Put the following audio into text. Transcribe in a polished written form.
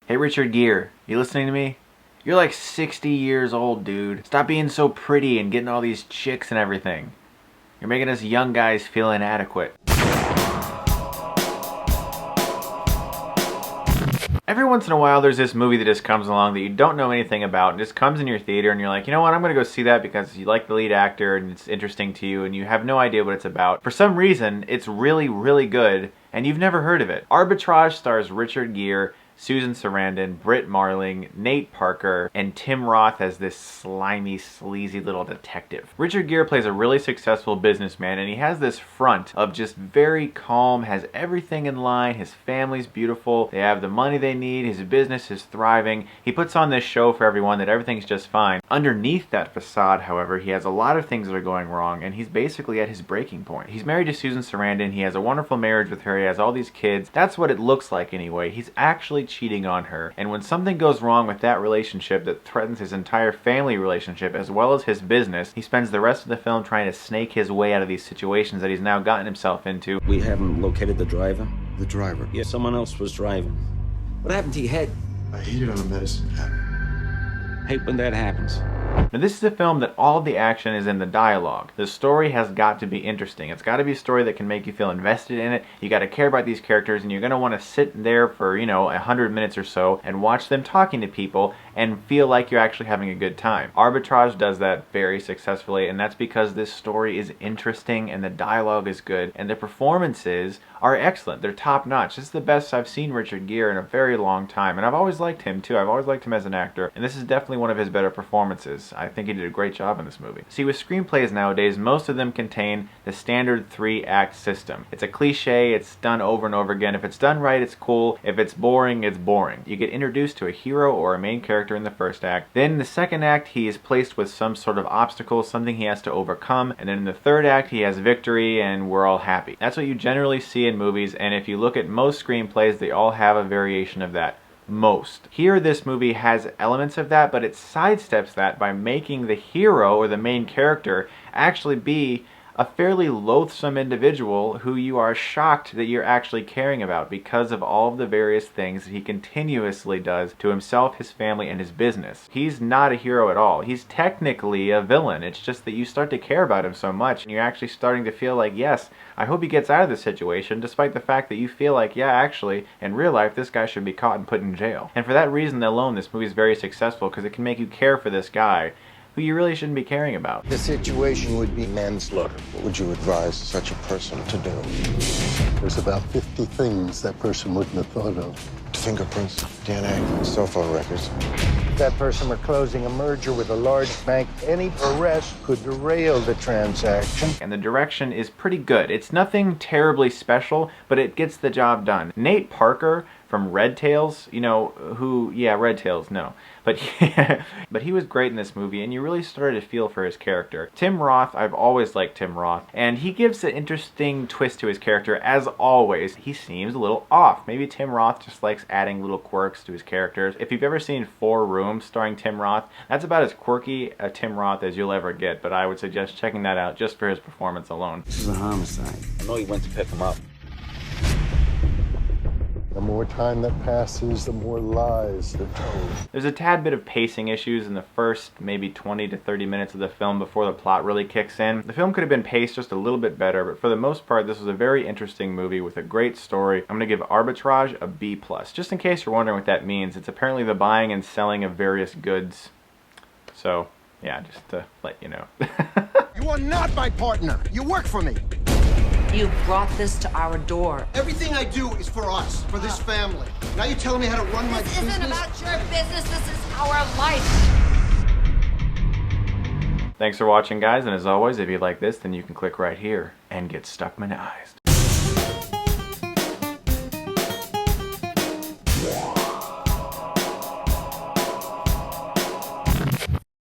Hey Richard Gere, you listening to me? You're like 60 years old, dude. Stop being so pretty and getting all these chicks and everything. You're making us young guys feel inadequate. Every once in a while there's this movie that just comes along that you don't know anything about and just comes in your theater and you're like, you know what, I'm gonna go see that because you like the lead actor and it's interesting to you and you have no idea what it's about. For some reason, it's really, really good and you've never heard of it. Arbitrage stars Richard Gere, Susan Sarandon, Brit Marling, Nate Parker, and Tim Roth as this slimy, sleazy little detective. Richard Gere plays a really successful businessman and he has this front of just very calm, has everything in line, his family's beautiful, they have the money they need, his business is thriving. He puts on this show for everyone that everything's just fine. Underneath that facade, however, he has a lot of things that are going wrong and he's basically at his breaking point. He's married to Susan Sarandon, he has a wonderful marriage with her, he has all these kids. That's what it looks like anyway. He's actually cheating on her, and when something goes wrong with that relationship that threatens his entire family relationship as well as his business, he spends the rest of the film trying to snake his way out of these situations that he's now gotten himself into. We haven't located the driver. The driver? Yeah, someone else was driving. What happened to your head? I hit it on a medicine cabinet. Hate when that happens. Now this is a film that all of the action is in the dialogue. The story has got to be interesting. It's got to be a story that can make you feel invested in it. You got to care about these characters and you're going to want to sit there for, 100 minutes or so and watch them talking to people and feel like you're actually having a good time. Arbitrage does that very successfully, and that's because this story is interesting and the dialogue is good and the performances are excellent. They're top notch. This is the best I've seen Richard Gere in a very long time, and I've always liked him too. I've always liked him as an actor, and this is definitely one of his better performances. I think he did a great job in this movie. See, with screenplays nowadays, most of them contain the standard 3-act system. It's a cliche, it's done over and over again. If it's done right, it's cool. If it's boring, it's boring. You get introduced to a hero or a main character in the first act. Then in the second act, he is placed with some sort of obstacle, something he has to overcome. And then in the third act, he has victory and we're all happy. That's what you generally see in movies, and if you look at most screenplays, they all have a variation of that. Most. Here, this movie has elements of that, but it sidesteps that by making the hero or the main character actually be a fairly loathsome individual who you are shocked that you're actually caring about because of all of the various things that he continuously does to himself, his family, and his business. He's not a hero at all. He's technically a villain. It's just that you start to care about him so much and you're actually starting to feel like, yes, I hope he gets out of this situation, despite the fact that you feel like, yeah, actually, in real life, this guy should be caught and put in jail. And for that reason alone, this movie is very successful because it can make you care for this guy who you really shouldn't be caring about. The situation would be manslaughter. What would you advise such a person to do? There's about 50 things that person wouldn't have thought of. Fingerprints, DNA, cell phone records. If that person were closing a merger with a large bank, any arrest could derail the transaction. And the direction is pretty good. It's nothing terribly special, but it gets the job done. Nate Parker from Red Tails, Red Tails, no. But he was great in this movie, and you really started to feel for his character. Tim Roth, I've always liked Tim Roth, and he gives an interesting twist to his character, as always. He seems a little off. Maybe Tim Roth just likes adding little quirks to his characters. If you've ever seen 4 Rooms starring Tim Roth, that's about as quirky a Tim Roth as you'll ever get, but I would suggest checking that out just for his performance alone. This is a homicide. I know he went to pick him up. The more time that passes, the more lies are told. There's a tad bit of pacing issues in the first maybe 20 to 30 minutes of the film before the plot really kicks in. The film could have been paced just a little bit better, but for the most part, this was a very interesting movie with a great story. I'm going to give Arbitrage a B+. Just in case you're wondering what that means, it's apparently the buying and selling of various goods. So, yeah, just to let you know. You are not my partner. You work for me. You brought this to our door. Everything I do is for us, for this family. Now you're telling me how to run my business? This isn't about your business. This is our life. Thanks for watching, guys, and as always, if you like this, then you can click right here and get Stuckmanized.